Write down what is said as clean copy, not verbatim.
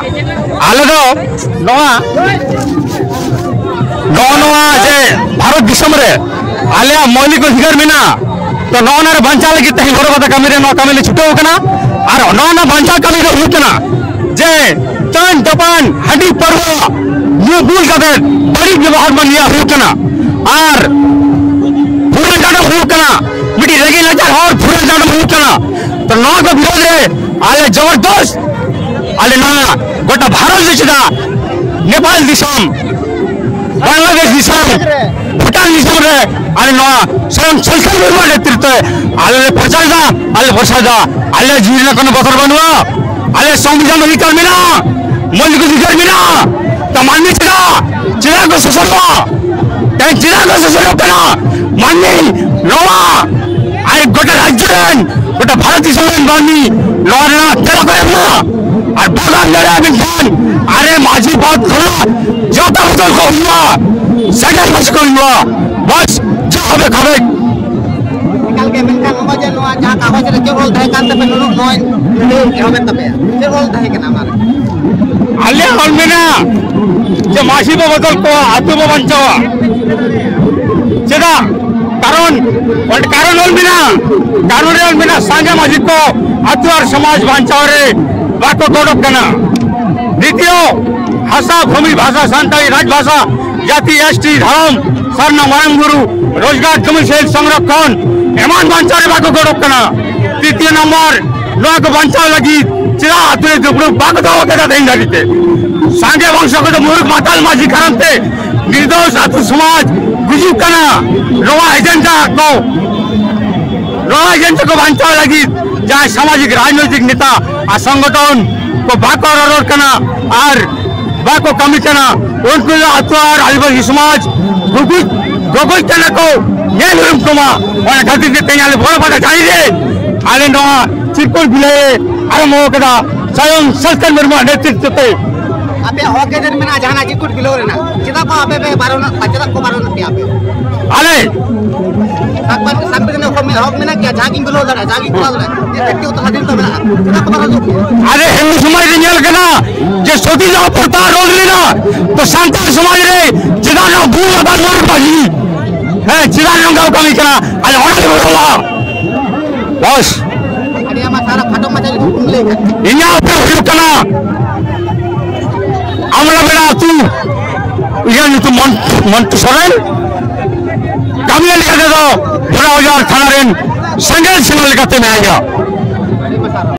आले दो नवा जे भारत दिसम रे आले मौलिक अधिकार मेना तो नौना बंचा लगी तेज घर कमी कमी छुटो और नौना बंचा कमी होना जे चान तपान हाडी पर्व न्यू बुल बड़ी व्यवहार में लिया होना और फुरन जाडम होना मिट्टी रेगी नजर और फुरन जाडम होना तो नौ को विरोध रे आले जबरदस्त आले ना गोटा भारत देशदा नेपाल दिसम बांग्लादेश दिसम भूटान दिसम रे आले नवा स्वयं सरकार निर्माण नेतृत्व आले प्रचार दा आले वर्षा दा आले जीवन कन बतर बनवा आले संविधान अधिकार मिला मौलिक अधिकार मिला तमानी चिरा चिरा को ससरवा तै चिरा को ससरवा कना माननी नवा आले गोटा राज्यन गोटा भारत दिसम बानी लड़ना तेरा करना और बागान लड़ा बिन अरे माझी बात करो जाता बदल को हुआ सेकंड बस को हुआ बस जहाँ पे खबे निकल के मिलकर नवाज नवाज जहाँ कागज रे के बोलता है कांते पे लोग नॉय क्या होता तबे के बोलता है कि ना मारे आले हॉल में ना जो माझी पे बदल को आतु पे बंचावा चेदा कारण हॉल में ना कानून हॉल में ना सांगे माझी को आतु और समाज बंचावे बाको कोडक कना द्वितीय भाषा भूमि भाषा सांताली राजभाषा जाति एसटी धर्म स्वर्ण मरंगुरु रोजगार कमिशन संरक्षण एमान बंचारे बाको कोडक कना तृतीय नंबर लोक बंचा लगी चिरा हाथुरे दुपड़ो बाको दावा के देन जाते सांगे वंश को मूर्ख माताल माझी करते निर्दोष आतु समाज गुजु कना रोवा एजेंडा को बंचा लगी जहाँ सामाजिक राजनैतिक नेता आ संगठन को बाको रोड करना और बाको कमी करना उनको अत्यार आदिवासी समाज गोगुल करना को ये लोग कुमा और गलती से कहीं आले बड़ा बड़ा जानी दे आले नवा चिरकुल बिले अरे मोकदा स्वयं सरकार निर्माण नेतृत्व पे अबे होके दिन में ना जाना चिरकुल बिलो रे ना चिदा को अबे बारो ना चिदा को बारो ना पे अबे आले संविधान को में हक में ना क्या जागिंग बिलो दरा जागिंग बिलो दरा ये व्यक्ति तो हदिन तो चिदा को बारो अरे हिंदू समाज रे नेल के ना जे सोती जा प्रतार रोल लेना तो संतान समाज रे चिदा ना भूल बात मोर बाजी है चिदा ना गांव कमी करा अरे होना बोला बस अरे हम सारा फटो मचा ले इन्या पे हुकना আমরা বেড়া তুই ইয়ানি তো মন তো সরেন কামিয়ে লিখে দে দাও বড় বাজার থানারেন संगल सिंह लिखाते में आएगा।